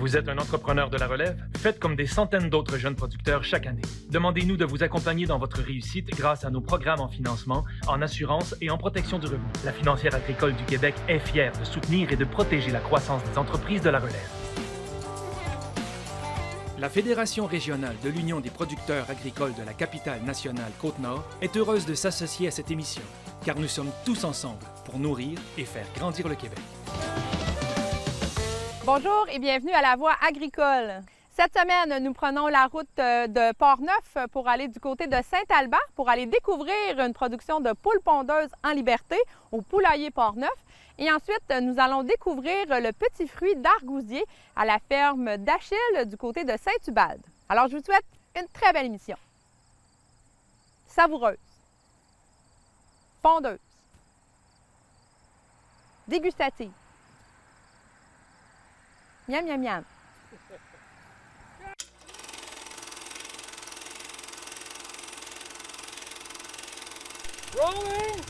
Vous êtes un entrepreneur de la relève? Faites comme des centaines d'autres jeunes producteurs chaque année. Demandez-nous de vous accompagner dans votre réussite grâce à nos programmes en financement, en assurance et en protection du revenu. La Financière agricole du Québec est fière de soutenir et de protéger la croissance des entreprises de la relève. La Fédération régionale de l'Union des producteurs agricoles de la capitale nationale Côte-Nord est heureuse de s'associer à cette émission, car nous sommes tous ensemble pour nourrir et faire grandir le Québec. Bonjour et bienvenue à La Voix agricole. Cette semaine, nous prenons la route de Port-Neuf pour aller du côté de Saint-Alban pour aller découvrir une production de poules pondeuses en liberté au poulailler Port-Neuf. Et ensuite, nous allons découvrir le petit fruit d'argousier à la ferme d'Achille du côté de Saint-Ubalde. Alors, je vous souhaite une très belle émission. Savoureuse, pondeuse, dégustative. Miam, miam, miam. Rolling!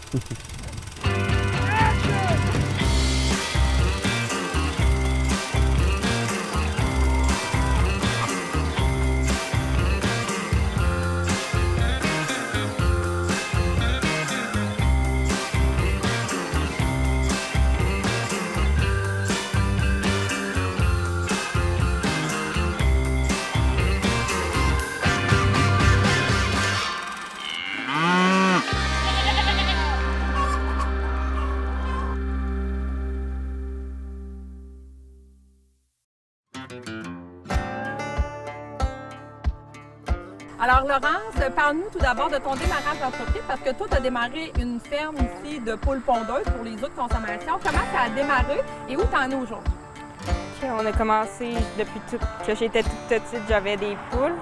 Alors, Laurence, parle-nous tout d'abord de ton démarrage d'entreprise parce que toi, tu as démarré une ferme ici de poules pondeuses pour les autres consommations. Comment ça a démarré et où tu en es aujourd'hui? On a commencé depuis que j'étais toute petite, j'avais des poules.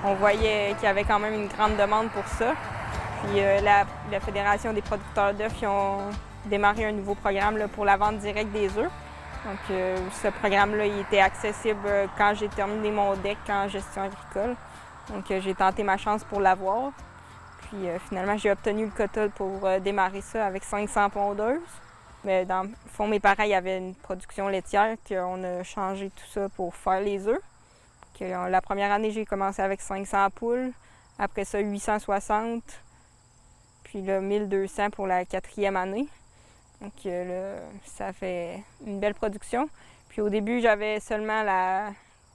On voyait qu'il y avait quand même une grande demande pour ça. Puis la Fédération des producteurs d'œufs, ils ont démarré un nouveau programme là, pour la vente directe des œufs. Donc, ce programme-là, il était accessible quand j'ai terminé mon DEC en gestion agricole. Donc, j'ai tenté ma chance pour l'avoir. Puis, finalement, j'ai obtenu le quota pour démarrer ça avec 500 pondeuses. Mais dans le fond, mes parents, il y avait une production laitière qu'on a changé tout ça pour faire les œufs. La première année, j'ai commencé avec 500 poules. Après ça, 860. Puis là, 1200 pour la quatrième année. Donc, là, ça fait une belle production. Puis au début, j'avais seulement la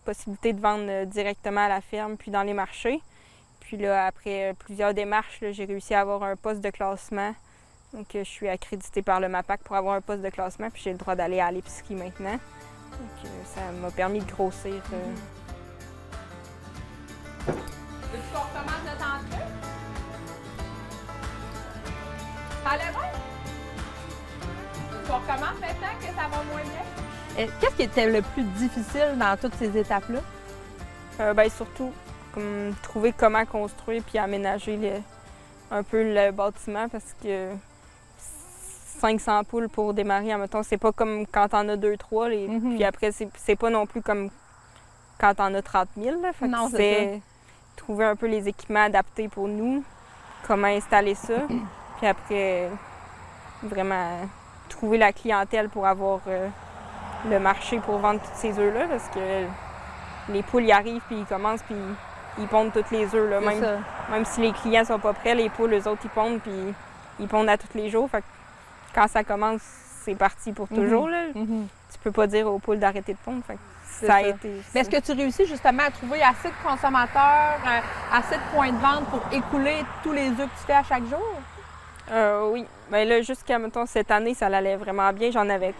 possibilité de vendre directement à la ferme puis dans les marchés. Puis là, après plusieurs démarches, j'ai réussi à avoir un poste de classement. Donc, je suis accréditée par le MAPAC pour avoir un poste de classement, puis j'ai le droit d'aller à l'épicerie maintenant. Donc, ça m'a permis de grossir. Veux-tu qu'on recommence notre entrée? Ça allait bien? Tu recommences maintenant que ça va moins bien? Qu'est-ce qui était le plus difficile dans toutes ces étapes-là? Bien, surtout, trouver comment construire puis aménager un peu le bâtiment parce que 500 poules pour démarrer, admettons, c'est pas comme quand t'en as 2-3. Puis après, c'est pas non plus comme quand t'en as 30 000. Là. Fait non, c'est trouver un peu les équipements adaptés pour nous, comment installer ça. Puis après, vraiment trouver la clientèle pour avoir le marché pour vendre tous ces œufs-là parce que les poules y arrivent puis ils commencent puis ils pondent tous les œufs. Là. Même si les clients sont pas prêts, les poules, eux autres, ils pondent puis ils pondent à tous les jours. Fait que quand ça commence, c'est parti pour toujours. Là. Tu peux pas dire aux poules d'arrêter de pondre. Fait que ça a été. Mais est-ce que tu réussis justement à trouver assez de consommateurs, assez de points de vente pour écouler tous les œufs que tu fais à chaque jour? Oui. Bien là, jusqu'à mettons, cette année, ça allait vraiment bien. J'en avais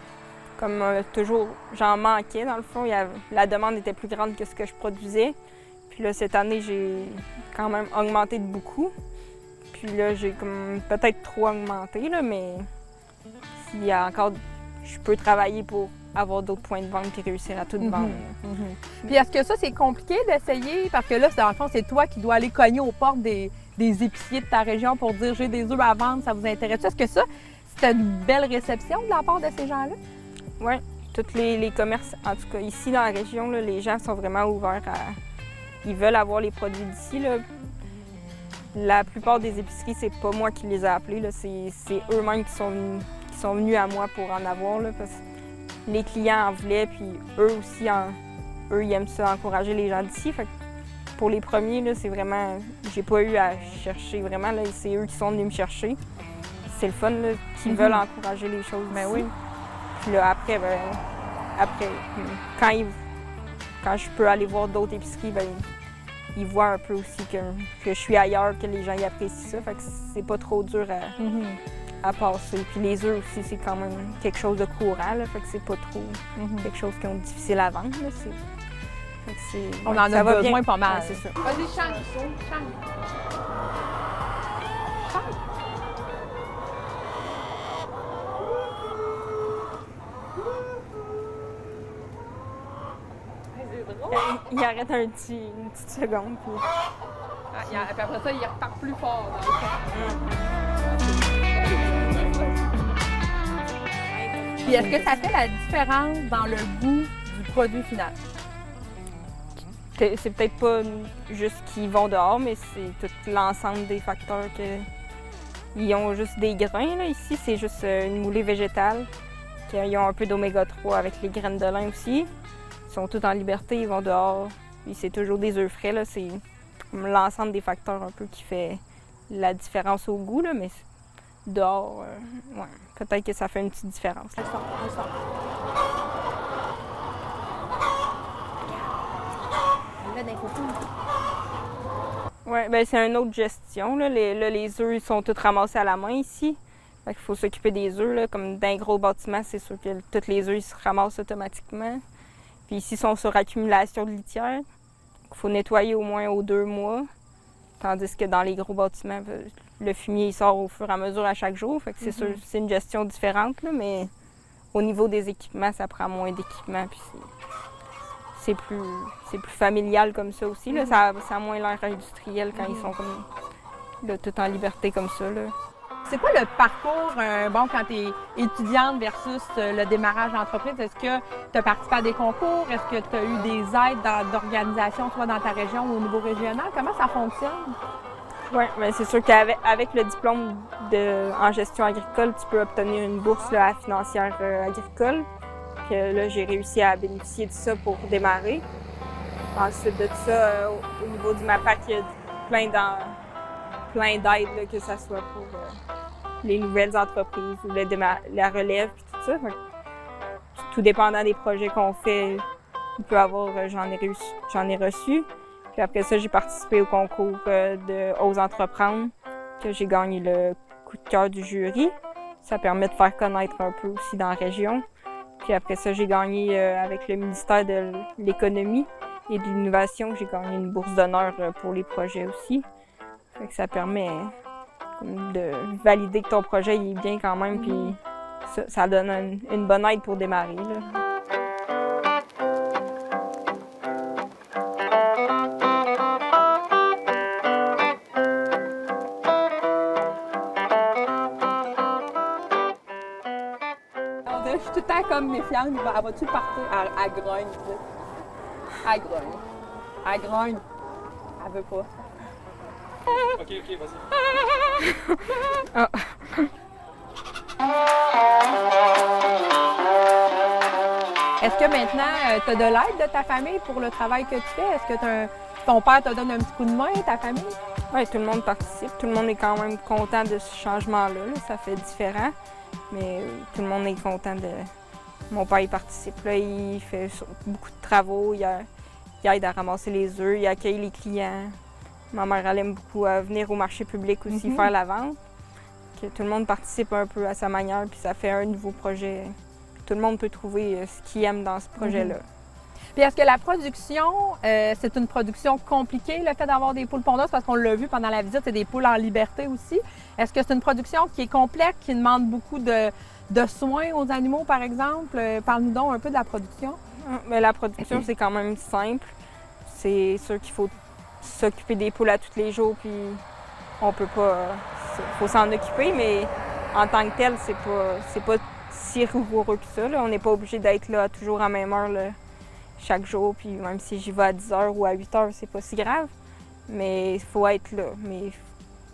comme toujours, j'en manquais dans le fond. La demande était plus grande que ce que je produisais. Puis là, cette année, j'ai quand même augmenté de beaucoup. Puis là, j'ai comme peut-être trop augmenté, là, mais s'il y a encore, je peux travailler pour avoir d'autres points de vente puis réussir à tout vendre. Puis est-ce que ça, c'est compliqué d'essayer? Parce que là, dans le fond, c'est toi qui dois aller cogner aux portes des épiciers de ta région pour dire « j'ai des œufs à vendre, ça vous intéresse ». Est-ce que ça, c'était une belle réception de la part de ces gens-là? Oui, tous les commerces, en tout cas ici dans la région, là, les gens sont vraiment ouverts à... Ils veulent avoir les produits d'ici. La plupart des épiceries, c'est pas moi qui les ai appelés. C'est eux-mêmes qui sont venus à moi pour en avoir. Là, parce que les clients en voulaient, puis eux aussi eux, ils aiment ça, encourager les gens d'ici. Fait que pour les premiers, là, c'est vraiment... J'ai pas eu à chercher vraiment, là, c'est eux qui sont venus me chercher. C'est le fun, là, qu'ils veulent encourager les choses Ben ici. oui. Puis là, après, quand je peux aller voir d'autres épiceries, ben, ils voient un peu aussi que je suis ailleurs, que les gens y apprécient ça. Fait que c'est pas trop dur à passer. Puis les œufs aussi, c'est quand même quelque chose de courant, là, fait que c'est pas trop quelque chose qui est difficile à vendre. Là, fait que On ouais, en ça a va besoin bien. pas mal. Ouais, c'est ça. Vas-y, chante, chante. Il arrête une petite seconde. Puis... Puis après ça, il repart plus fort dans le temps. Puis est-ce que ça fait la différence dans le goût du produit final? C'est peut-être pas juste qu'ils vont dehors, mais c'est tout l'ensemble des facteurs que... Ils ont juste des grains, là. Ici, c'est juste une moulée végétale. Ils ont un peu d'oméga 3 avec les graines de lin aussi. Ils sont tous en liberté, ils vont dehors. Puis c'est toujours des œufs frais, là. C'est l'ensemble des facteurs un peu qui fait la différence au goût, là. Mais dehors, ouais, peut-être que ça fait une petite différence. Elle sort. Elle met d'un côté. Oui, bien c'est une autre gestion. Là, les œufs ils sont tous ramassés à la main ici. Fait qu'il faut s'occuper des œufs. Là, comme d'un gros bâtiment, c'est sûr que tous les œufs ils se ramassent automatiquement. Puis ici, ils sont sur accumulation de litière. Il faut nettoyer au moins aux 2 mois. Tandis que dans les gros bâtiments, le fumier il sort au fur et à mesure à chaque jour. Fait que c'est sûr c'est une gestion différente, là, mais au niveau des équipements, ça prend moins d'équipements. Puis c'est plus familial comme ça aussi. Là. Ça a moins l'air industriel quand ils sont comme là, tout en liberté comme ça. Là. C'est quoi le parcours, quand tu es étudiante versus le démarrage d'entreprise? Est-ce que tu as participé à des concours? Est-ce que tu as eu des aides d'organisation, soit dans ta région ou au niveau régional? Comment ça fonctionne? Oui, bien c'est sûr qu'avec le diplôme en gestion agricole, tu peux obtenir une bourse là, à financière agricole. Que, là, j'ai réussi à bénéficier de ça pour démarrer. Ensuite de ça, au niveau du MAPAC, il y a plein d'aides, là, que ce soit pour les nouvelles entreprises ou la relève et tout ça. Tout dépendant des projets qu'on fait, il peut avoir, j'en ai reçu. Puis après ça, j'ai participé au concours de Ose entreprendre, que j'ai gagné le coup de cœur du jury. Ça permet de faire connaître un peu aussi dans la région. Puis après ça, j'ai gagné avec le ministère de l'Économie et de l'Innovation, j'ai gagné une bourse d'honneur pour les projets aussi. Fait que ça permet de valider que ton projet il est bien quand même, puis ça donne une bonne aide pour démarrer. Là. Je suis tout le temps comme méfiante. Elle va-tu partir? Elle grogne. Elle grogne. Elle grogne. Elle veut pas. OK, vas-y. Ah. Est-ce que maintenant, tu as de l'aide de ta famille pour le travail que tu fais? Est-ce que ton père te donne un petit coup de main, ta famille? Oui, tout le monde participe. Tout le monde est quand même content de ce changement-là. Là. Ça fait différent. Mais tout le monde est content de... Mon père, il participe. Là, il fait beaucoup de travaux. Il aide à ramasser les œufs. Il accueille les clients. Ma mère, elle aime beaucoup venir au marché public aussi, faire la vente. Que tout le monde participe un peu à sa manière, puis ça fait un nouveau projet. Tout le monde peut trouver ce qu'il aime dans ce projet-là. Puis est-ce que la production, c'est une production compliquée, le fait d'avoir des poules pondeuses? Parce qu'on l'a vu pendant la visite, c'est des poules en liberté aussi. Est-ce que c'est une production qui est complexe, qui demande beaucoup de soins aux animaux, par exemple? Parle-nous donc un peu de la production. Mais la production, c'est quand même simple. C'est sûr qu'il faut s'occuper des poules à tous les jours, puis on peut pas... Il faut s'en occuper, mais en tant que tel, c'est pas si rigoureux que ça. Là. On n'est pas obligé d'être là toujours à même heure là, chaque jour, puis même si j'y vais à 10 h ou à 8 h, c'est pas si grave. Mais il faut être là. Mais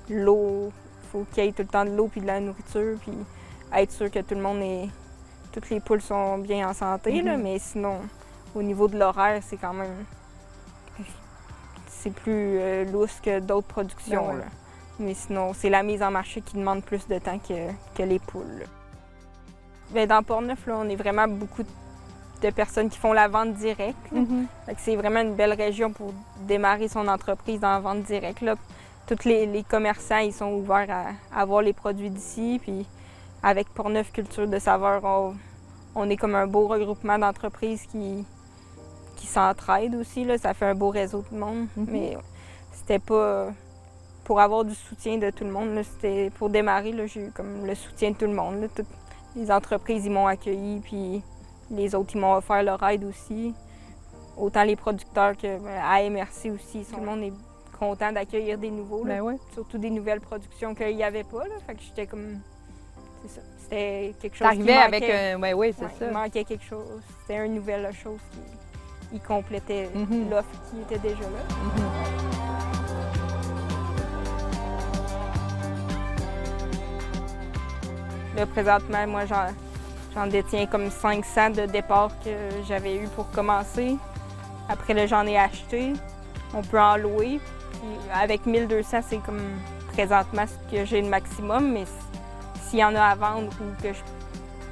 l'eau, il faut qu'il y ait tout le temps de l'eau puis de la nourriture, puis être sûr que tout le monde toutes les poules sont bien en santé, là, mais sinon, au niveau de l'horaire, c'est quand même... C'est plus lousse que d'autres productions. Ben ouais. Là. Mais sinon, c'est la mise en marché qui demande plus de temps que les poules. Là. Bien, dans Portneuf, là, on est vraiment beaucoup de personnes qui font la vente directe. Fait que c'est vraiment une belle région pour démarrer son entreprise dans la vente directe. Là. Tous les commerçants, ils sont ouverts à avoir les produits d'ici. Puis avec Portneuf Culture de saveur, on est comme un beau regroupement d'entreprises qui s'entraident aussi. Là. Ça fait un beau réseau de monde. Mais c'était pas pour avoir du soutien de tout le monde. C'était pour démarrer, là, j'ai eu comme le soutien de tout le monde. Là. Toutes les entreprises, ils m'ont accueilli, puis les autres, ils m'ont offert leur aide aussi. Autant les producteurs que à MRC aussi. Tout le monde est content d'accueillir des nouveaux. Là. Ben oui. Surtout des nouvelles productions qu'il n'y avait pas. Là. Fait que j'étais comme... C'est ça. C'était quelque chose qui T'arrivais avec manquait. un... Ben oui, c'est Ouais, ça. il manquait quelque chose. C'était une nouvelle chose qui complétait l'offre qui était déjà là. Là, présentement, moi, j'en détiens comme 500 de départ que j'avais eu pour commencer. Après, là, j'en ai acheté. On peut en louer. Puis avec 1200, c'est comme présentement ce que j'ai le maximum. Mais s'il y en a à vendre ou que je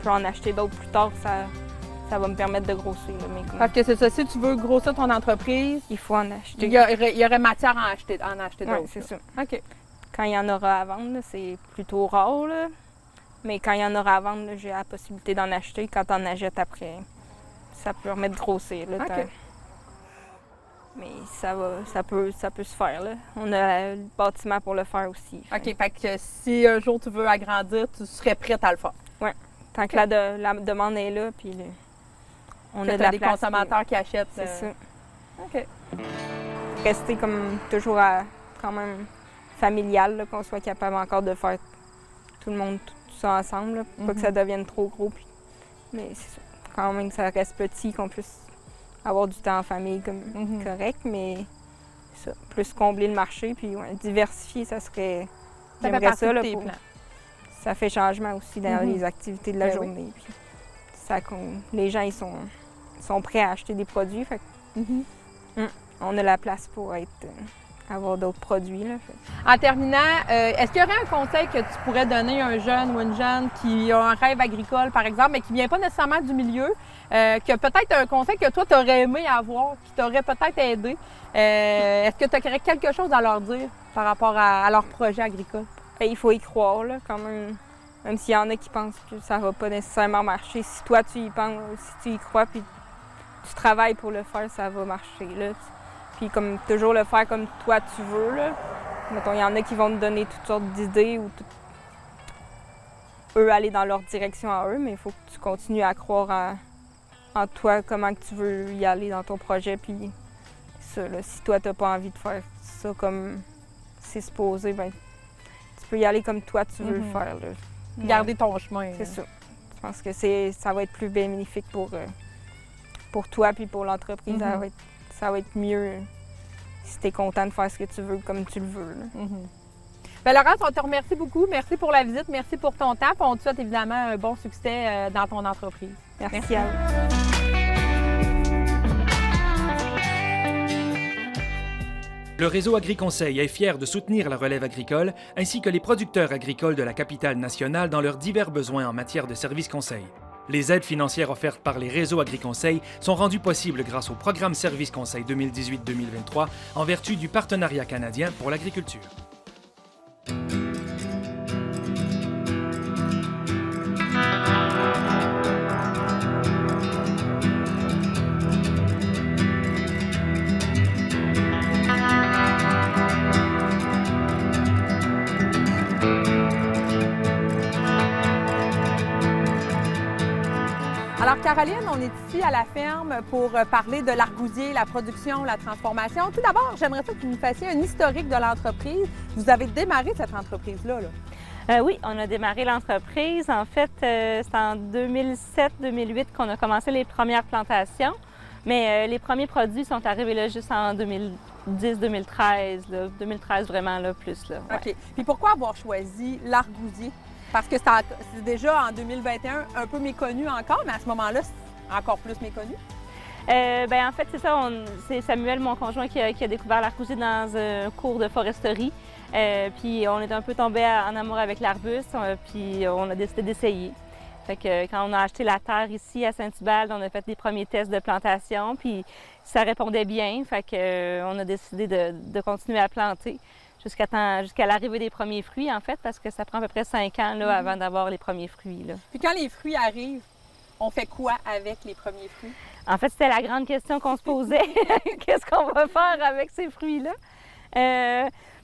peux en acheter d'autres plus tard, ça va me permettre de grossir. Là. Mais comme... Parce que c'est ça, si tu veux grossir ton entreprise, il faut en acheter. il y aurait matière à en acheter d'autres. Oui, c'est ça. OK. Quand il y en aura à vendre, là, c'est plutôt rare. Là. Mais quand il y en aura à vendre, là, j'ai la possibilité d'en acheter. Quand on achète après, ça peut permettre de grossir. Là, OK. Mais ça peut se faire. Là. On a le bâtiment pour le faire aussi. OK, fait que si un jour tu veux agrandir, tu serais prête à le faire. Oui. Tant que la demande est là, puis on a de la des place, consommateurs qui achètent. C'est ça. OK. Rester comme toujours quand même familial, là, qu'on soit capable encore de faire tout le monde tout ça ensemble. Là, pour pas que ça devienne trop gros. Puis... Mais c'est ça. Quand même que ça reste petit, qu'on puisse avoir du temps en famille comme correct, mais ça, plus combler le marché, puis diversifier, ça serait... Ça fait J'aimerais partie ça, de là, tes pour... plans. Ça fait changement aussi dans les activités de la Ben oui. journée. Puis ça, les gens, ils sont prêts à acheter des produits. Fait que, on a la place pour avoir d'autres produits. Là, fait. En terminant, est-ce qu'il y aurait un conseil que tu pourrais donner à un jeune ou une jeune qui a un rêve agricole, par exemple, mais qui ne vient pas nécessairement du milieu, que peut-être un conseil que toi, tu aurais aimé avoir, qui t'aurait peut-être aidé? Est-ce que tu aurais quelque chose à leur dire par rapport à leur projet agricole? Et il faut y croire, là, quand même. Même s'il y en a qui pensent que ça va pas nécessairement marcher. Si toi, tu y penses, si tu y crois, puis tu travailles pour le faire, ça va marcher. Là. Puis comme toujours le faire comme toi tu veux. Là. Mettons, il y en a qui vont te donner toutes sortes d'idées ou eux aller dans leur direction à eux, mais il faut que tu continues à croire en toi, comment que tu veux y aller dans ton projet. Puis ça, là, si toi, tu n'as pas envie de faire ça comme c'est supposé, ben tu peux y aller comme toi tu veux le faire. Là. Garder ton chemin. C'est ça. Je pense que ça va être plus bénéfique pour toi puis pour l'entreprise. Ça va être mieux si tu es content de faire ce que tu veux comme tu le veux. Là. Bien, Laurence, on te remercie beaucoup. Merci pour la visite. Merci pour ton temps. Puis on te souhaite évidemment un bon succès dans ton entreprise. Merci. À vous. Le réseau AgriConseil est fier de soutenir la relève agricole ainsi que les producteurs agricoles de la capitale nationale dans leurs divers besoins en matière de services conseils. Les aides financières offertes par les réseaux AgriConseil sont rendues possibles grâce au programme Services Conseil 2018-2023 en vertu du Partenariat canadien pour l'agriculture. Alors, Caroline, on est ici à la ferme pour parler de l'argousier, la production, la transformation. Tout d'abord, j'aimerais ça que vous nous fassiez un historique de l'entreprise. Vous avez démarré cette entreprise-là, là. Oui, on a démarré l'entreprise. En fait, c'est en 2007-2008 qu'on a commencé les premières plantations. Mais les premiers produits sont arrivés là, juste en 2010-2013. 2013 vraiment, là, plus. Là, ouais. OK. Puis pourquoi avoir choisi l'argousier? Parce que c'est déjà en 2021 un peu méconnu encore, mais à ce moment-là, c'est encore plus méconnu. Ben, en fait, c'est ça. C'est Samuel, mon conjoint, qui a découvert l'arc-bousier dans un cours de foresterie. Puis on est un peu tombé en amour avec l'arbuste, puis on a décidé d'essayer. Fait que quand on a acheté la terre ici à Saint-Hubald, on a fait les premiers tests de plantation, puis ça répondait bien. Fait que on a décidé de continuer à planter jusqu'à l'arrivée des premiers fruits, en fait, parce que ça prend à peu près 5 ans là, avant d'avoir les premiers fruits. Là. Puis quand les fruits arrivent, on fait quoi avec les premiers fruits? En fait, c'était la grande question qu'on se posait. Qu'est-ce qu'on va faire avec ces fruits-là?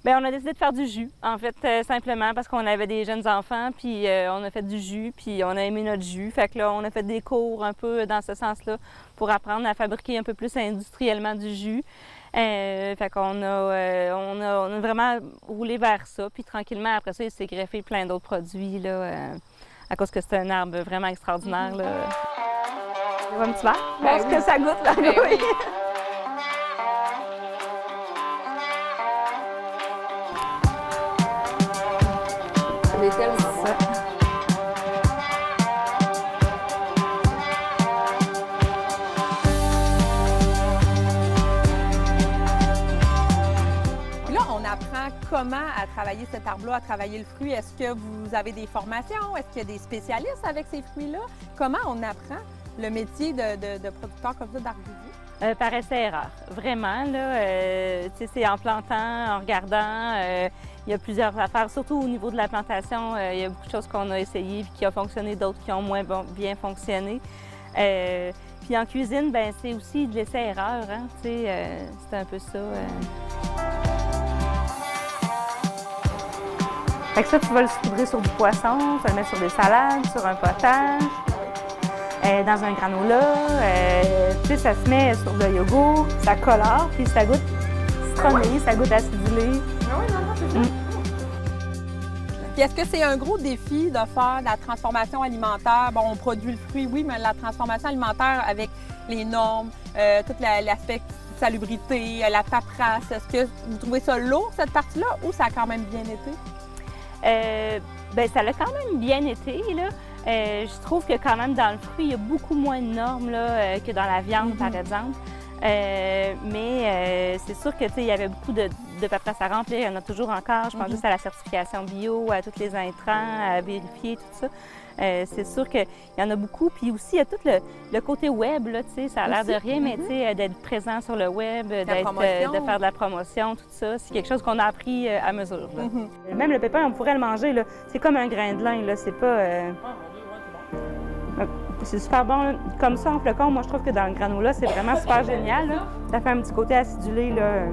Bien, on a décidé de faire du jus, en fait, simplement parce qu'on avait des jeunes enfants, puis on a fait du jus, puis on a aimé notre jus. Fait que là, on a fait des cours un peu dans ce sens-là pour apprendre à fabriquer un peu plus industriellement du jus. Fait qu'on a vraiment roulé vers ça, puis tranquillement, après ça, il s'est greffé plein d'autres produits, là, à cause que c'est un arbre vraiment extraordinaire, là. Tu vois un petit verre? Voir ce que ça goûte, là. Ben oui. C'est tellement bon. Ça. Puis là, on apprend comment à travailler cet arbre-là, à travailler le fruit. Est-ce que vous avez des formations? Est-ce qu'il y a des spécialistes avec ces fruits-là? Comment on apprend le métier de producteur comme ça d'arbousier? Par essai-erreur. Vraiment, là, c'est en plantant, en regardant. Il y a plusieurs affaires, surtout au niveau de la plantation. Il y a beaucoup de choses qu'on a essayées et qui ont fonctionné, d'autres qui ont moins bien fonctionné. Puis en cuisine, ben c'est aussi de l'essai-erreur. Hein, c'est un peu ça. Fait que ça, tu vas le saupoudrer sur du poisson, tu vas le mettre sur des salades, sur un potage. Dans un granola, ça se met sur le yogourt, ça colore, puis ça goûte citronné, ça goûte acidulé. Ah oui, non, c'est ça. Puis est-ce que c'est un gros défi de faire de la transformation alimentaire? Bon, on produit le fruit, oui, mais la transformation alimentaire avec les normes, tout l'aspect salubrité, la paperasse, est-ce que vous trouvez ça lourd, cette partie-là, ou ça a quand même bien été? Bien, ça l'a quand même bien été, là. Je trouve que quand même dans le fruit, il y a beaucoup moins de normes là, que dans la viande, par exemple. Mais c'est sûr que il y avait beaucoup de paperasse à remplir, il y en a toujours encore. Je pense juste à la certification bio, à tous les intrants, à vérifier, tout ça. C'est sûr qu'il y en a beaucoup. Puis aussi, il y a tout le côté web, là, ça a l'air de rien, mais d'être présent sur le web, de faire de la promotion, tout ça, c'est quelque chose qu'on a appris à mesure. Là. Même le pépin, on pourrait le manger, là. C'est comme un grain de lin, là. C'est pas... C'est super bon. Là. Comme ça, en flocon, moi, je trouve que dans le granola, c'est vraiment super génial. Là. Ça fait un petit côté acidulé, là.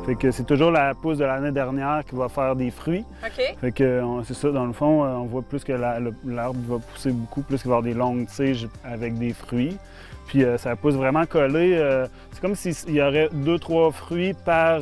Fait que c'est toujours la pousse de l'année dernière qui va faire des fruits. OK. Fait que c'est ça, dans le fond, on voit plus que l'arbre va pousser beaucoup, plus qu'il va avoir des longues tiges avec des fruits. Puis ça pousse vraiment collé. C'est comme s'il y aurait 2-3 fruits par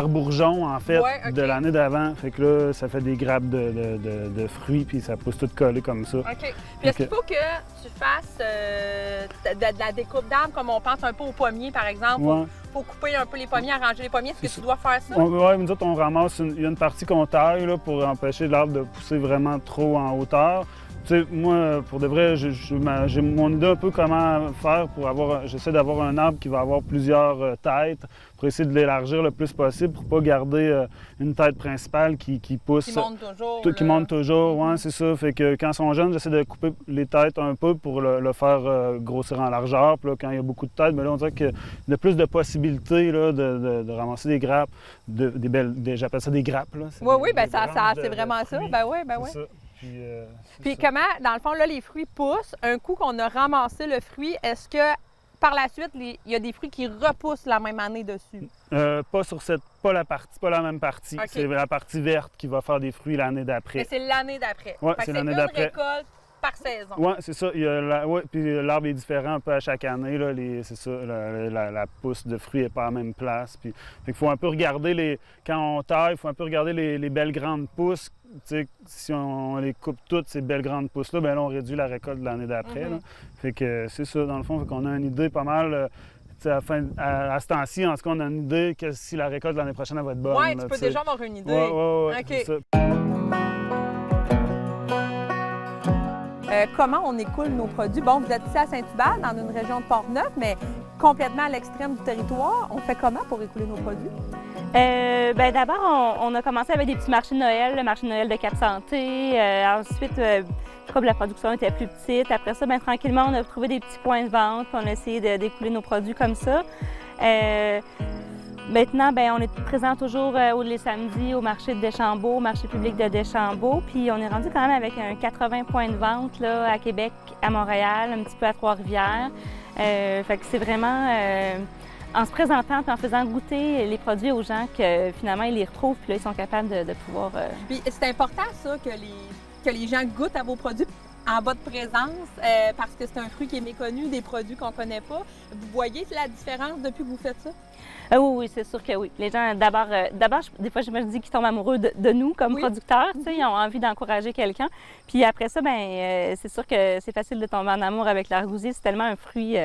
bourgeon, en fait, ouais, okay. de l'année d'avant. Fait que là, ça fait des grappes de fruits, puis ça pousse tout collé comme ça. OK. Puis est-ce qu'il faut que tu fasses de la découpe d'arbres, comme on pense un peu aux pommiers, par exemple? Ouais. Faut couper un peu les pommiers, arranger les pommiers. Est-ce que tu dois faire ça? Oui, nous autres, on ramasse il y a une partie qu'on taille là, pour empêcher l'arbre de pousser vraiment trop en hauteur. Tu sais, moi, pour de vrai, j'ai mon idée un peu comment faire pour avoir... J'essaie d'avoir un arbre qui va avoir plusieurs têtes pour essayer de l'élargir le plus possible pour pas garder une tête principale qui pousse... Qui monte toujours. Qui monte toujours, oui, c'est ça. Fait que quand ils sont jeunes, j'essaie de couper les têtes un peu pour le faire grossir en largeur. Puis là, quand il y a beaucoup de têtes, bien là, on dirait qu'il y a plus de possibilités là, de ramasser des grappes, j'appelle ça des grappes. Oui, bien c'est vraiment ça. Ben oui, ben oui. Puis comment, dans le fond, là, les fruits poussent. Un coup qu'on a ramassé le fruit, est-ce que par la suite, il y a des fruits qui repoussent la même année dessus? Pas la même partie. Okay. C'est la partie verte qui va faire des fruits l'année d'après. Mais c'est l'année d'après. Oui, c'est l'année d'après. une récolte par saison. Oui, c'est ça. Puis l'arbre est différent un peu à chaque année. Là. C'est ça, la pousse de fruits n'est pas à la même place. Puis, il faut un peu regarder, quand on taille, il faut un peu regarder les belles grandes pousses. T'sais, si on les coupe toutes, ces belles grandes pousses-là, bien là, on réduit la récolte de l'année d'après. Fait que c'est ça, dans le fond, qu'on a une idée pas mal. À ce temps-ci, en tout cas, on a une idée que si la récolte de l'année prochaine elle va être bonne. Oui, tu peux déjà avoir une idée. Oui, OK. c'est ça. comment on écoule nos produits? Bon, vous êtes ici à Saint-Hubert, dans une région de Port-Neuf, mais complètement à l'extrême du territoire. On fait comment pour écouler nos produits? D'abord, on a commencé avec des petits marchés de Noël, le marché de Noël de Cap-Santé. Ensuite, comme la production était plus petite, après ça, tranquillement, on a trouvé des petits points de vente, puis on a essayé d'écouler nos produits comme ça. Maintenant, on est présent toujours les samedis au marché de Deschambault, au marché public de Deschambault, puis on est rendu quand même avec un 80 points de vente là, à Québec, à Montréal, un petit peu à Trois-Rivières. Fait que c'est vraiment en se présentant et en faisant goûter les produits aux gens que finalement ils les retrouvent, puis là ils sont capables de pouvoir... Puis c'est important ça que les gens goûtent à vos produits en votre présence, parce que c'est un fruit qui est méconnu, des produits qu'on ne connaît pas. Vous voyez la différence depuis que vous faites ça? Oui, c'est sûr que oui. Les gens, d'abord, des fois, je me dis qu'ils tombent amoureux de nous comme producteurs. Ils ont envie d'encourager quelqu'un. Puis après ça, c'est sûr que c'est facile de tomber en amour avec l'argousier. C'est tellement un fruit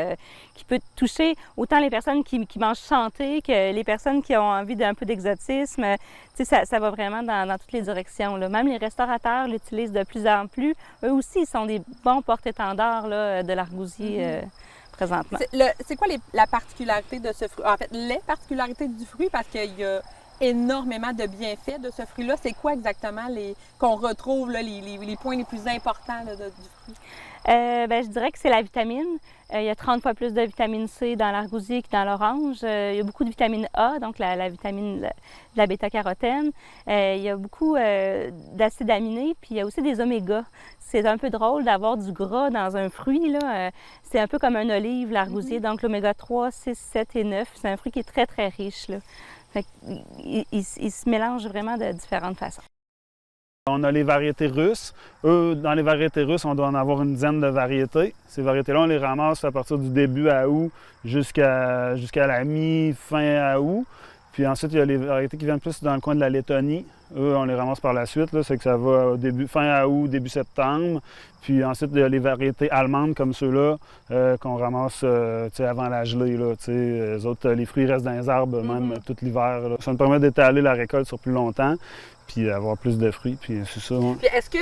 qui peut toucher autant les personnes qui mangent santé que les personnes qui ont envie d'un peu d'exotisme. Ça va vraiment dans toutes les directions, là. Même les restaurateurs l'utilisent de plus en plus. Eux aussi, ils sont des bons porte-étendards de l'argousier. Présentement. C'est quoi la particularité de ce fruit? En fait, les particularités du fruit, parce qu'il y a énormément de bienfaits de ce fruit-là. C'est quoi exactement qu'on retrouve, là, les points les plus importants là, du fruit? Je dirais que c'est la vitamine. Il y a 30 fois plus de vitamine C dans l'argousier que dans l'orange. Il y a beaucoup de vitamine A, donc la vitamine de la bêta-carotène. Il y a beaucoup d'acides aminés, puis il y a aussi des oméga. C'est un peu drôle d'avoir du gras dans un fruit, là. C'est un peu comme un olive, l'argousier. Donc l'oméga 3, 6, 7 et 9, c'est un fruit qui est très, très riche, là. Fait il se mélange vraiment de différentes façons. On a les variétés russes. Eux, dans les variétés russes, on doit en avoir une dizaine de variétés. Ces variétés-là, on les ramasse à partir du début à août jusqu'à la mi-fin août. Puis ensuite, il y a les variétés qui viennent plus dans le coin de la Lettonie. Eux, on les ramasse par la suite. C'est que ça va fin août, début septembre. Puis ensuite, il y a les variétés allemandes comme ceux-là qu'on ramasse avant la gelée. Là, les autres, les fruits restent dans les arbres même tout l'hiver. Ça nous permet d'étaler la récolte sur plus longtemps, puis avoir plus de fruits. Puis c'est ça. Puis est-ce que,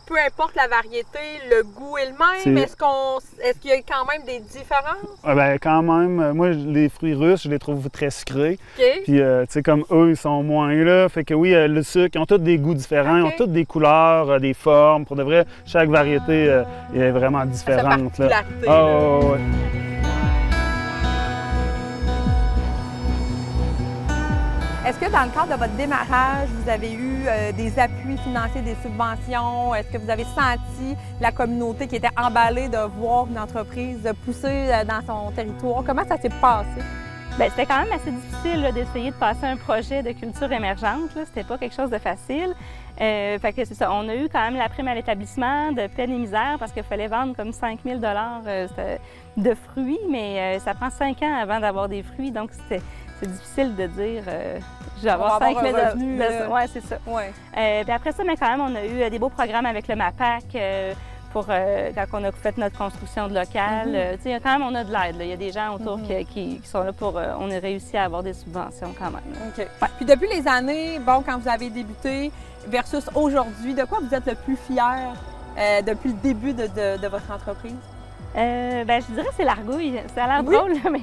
peu importe la variété, le goût est le même? Est-ce qu'il y a quand même des différences? Quand même. Moi, les fruits russes, je les trouve très sucrés. Okay. Puis, comme eux, ils sont moins là. Fait que oui, le sucre, ils ont tous des goûts différents, ils ont toutes des couleurs, des formes. Pour de vrai, chaque variété est vraiment différente. Sa particularité. Est-ce que dans le cadre de votre démarrage, vous avez eu des appuis financiers, des subventions? Est-ce que vous avez senti la communauté qui était emballée de voir une entreprise pousser dans son territoire? Comment ça s'est passé? C'était quand même assez difficile d'essayer de passer un projet de culture émergente. C'était pas quelque chose de facile. Fait que c'est ça. On a eu quand même la prime à l'établissement de peine et misère parce qu'il fallait vendre comme 5 000 de fruits, mais ça prend 5 ans avant d'avoir des fruits, donc c'est difficile de dire je vais avoir 5 000 de revenus. Oui, c'est ça. Ouais. Puis après ça, mais quand même, on a eu des beaux programmes avec le MAPAC pour quand on a fait notre construction de local. Quand même, on a de l'aide. Il y a des gens autour qui sont là pour... on a réussi à avoir des subventions quand même. OK. Ouais. Puis depuis les années, quand vous avez débuté versus aujourd'hui, de quoi vous êtes le plus fier depuis le début de votre entreprise? Je dirais que c'est l'argouille. Ça a l'air drôle, mais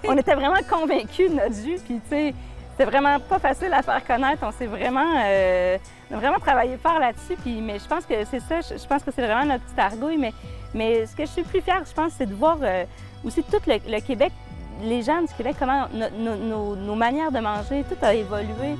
on était vraiment convaincus de notre jus. Puis, tu sais, c'était vraiment pas facile à faire connaître. On s'est vraiment, on a vraiment travaillé fort là-dessus. Mais je pense que c'est ça. Je pense que c'est vraiment notre petite argouille. Mais ce que je suis plus fière, je pense, c'est de voir aussi tout le Québec, les gens du Québec, comment nos manières de manger, tout a évolué.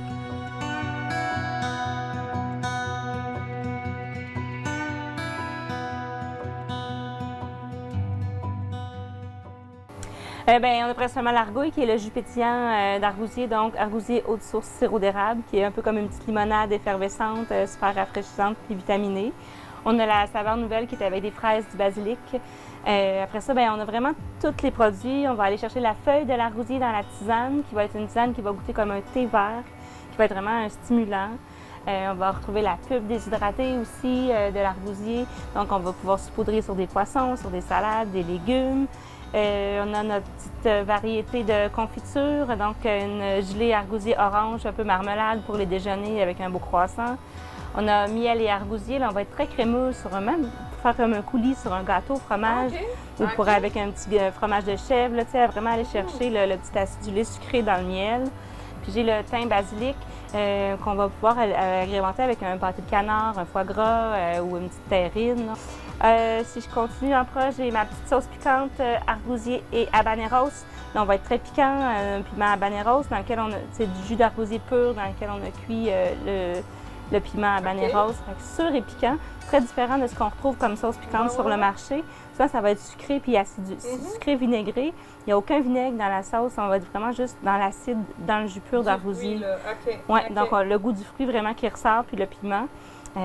On a principalement l'argouille, qui est le jus pétillant d'argousier, donc argousier haute source sirop d'érable, qui est un peu comme une petite limonade effervescente, super rafraîchissante et vitaminée. On a la saveur nouvelle qui est avec des fraises du basilic. Après ça, on a vraiment tous les produits. On va aller chercher la feuille de l'argousier dans la tisane, qui va être une tisane qui va goûter comme un thé vert, qui va être vraiment un stimulant. On va retrouver la pulpe déshydratée aussi de l'argousier. Donc, on va pouvoir saupoudrer sur des poissons, sur des salades, des légumes. On a notre petite variété de confiture, donc une gelée argousier orange, un peu marmelade pour les déjeuners avec un beau croissant. On a miel et argousier, là on va être très crémeux sur même faire comme un coulis sur un gâteau au fromage ou pour avec un petit fromage de chèvre, là, tu sais, vraiment aller chercher le petit acidulé sucré dans le miel. Puis j'ai le thym basilic qu'on va pouvoir agrémenter avec un pâté de canard, un foie gras ou une petite terrine. Si je continue en proche, j'ai ma petite sauce piquante argousier et habaneros. Là, on va être très piquant, piment habaneros, dans lequel c'est du jus d'argousier pur dans lequel on a cuit le piment habaneros. Sûr et piquant, très différent de ce qu'on retrouve comme sauce piquante sur le marché. Souvent, ça va être sucré puis sucré vinaigré. Il n'y a aucun vinaigre dans la sauce, on va être vraiment juste dans l'acide, dans le jus pur d'argousier. Donc le goût du fruit vraiment qui ressort, puis le piment.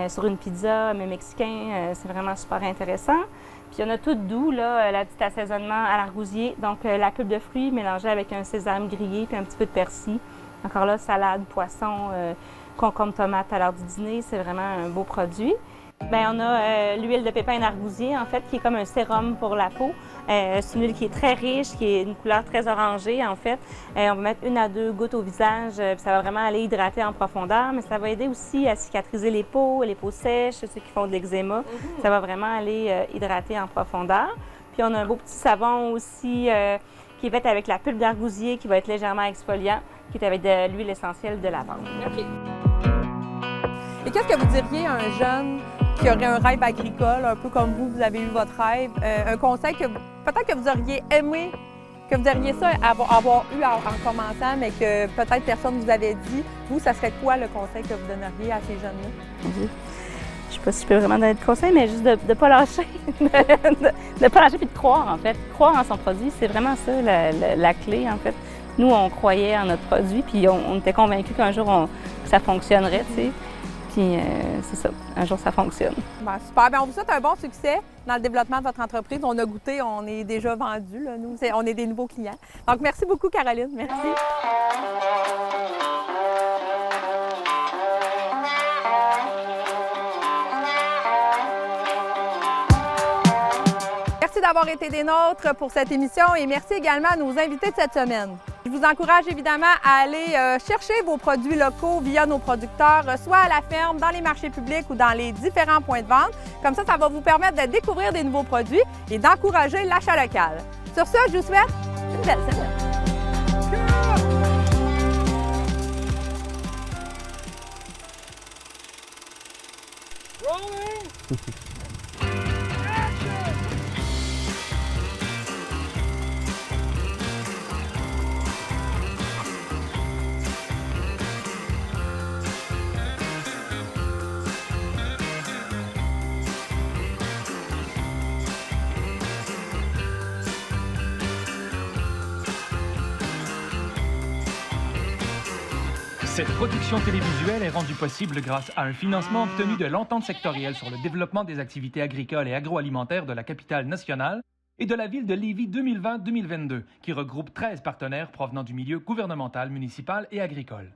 Sur une pizza, mais mexicain, c'est vraiment super intéressant. Puis il y en a tout doux, là, la petite assaisonnement à l'argousier. Donc la pulpe de fruits mélangée avec un sésame grillé puis un petit peu de persil. Encore là, salade, poisson, concombre, tomate à l'heure du dîner, c'est vraiment un beau produit. Bien, on a l'huile de pépin d'argousier, en fait, qui est comme un sérum pour la peau. C'est une huile qui est très riche, qui est une couleur très orangée, en fait. On va mettre 1 à 2 gouttes au visage, puis ça va vraiment aller hydrater en profondeur, mais ça va aider aussi à cicatriser les peaux sèches, ceux qui font de l'eczéma. Ça va vraiment aller hydrater en profondeur. Puis on a un beau petit savon aussi qui est fait avec la pulpe d'argousier, qui va être légèrement exfoliant, qui est avec de l'huile essentielle de lavande. Et qu'est-ce que vous diriez à un jeune qui aurait un rêve agricole, un peu comme vous avez eu votre rêve, un conseil que peut-être que vous auriez aimé, que vous auriez ça avoir eu en commençant, mais que peut-être personne ne vous avait dit, vous, ça serait quoi le conseil que vous donneriez à ces jeunes-là? Je ne sais pas si je peux vraiment donner de conseils, mais juste de ne pas lâcher, de ne pas lâcher puis de croire, en fait. Croire en son produit, c'est vraiment ça la clé, en fait. Nous, on croyait en notre produit, puis on était convaincus qu'un jour, que ça fonctionnerait, tu sais. Puis c'est ça, un jour ça fonctionne. Bon, super, bien, on vous souhaite un bon succès dans le développement de votre entreprise. On a goûté, on est déjà vendu, là, nous, on est des nouveaux clients. Donc merci beaucoup Caroline, merci. Merci d'avoir été des nôtres pour cette émission et merci également à nos invités de cette semaine. Je vous encourage évidemment à aller chercher vos produits locaux via nos producteurs, soit à la ferme, dans les marchés publics ou dans les différents points de vente. Comme ça va vous permettre de découvrir des nouveaux produits et d'encourager l'achat local. Sur ce, je vous souhaite une belle semaine. Cette production télévisuelle est rendue possible grâce à un financement obtenu de l'Entente sectorielle sur le développement des activités agricoles et agroalimentaires de la capitale nationale et de la ville de Lévis 2020-2022, qui regroupe 13 partenaires provenant du milieu gouvernemental, municipal et agricole.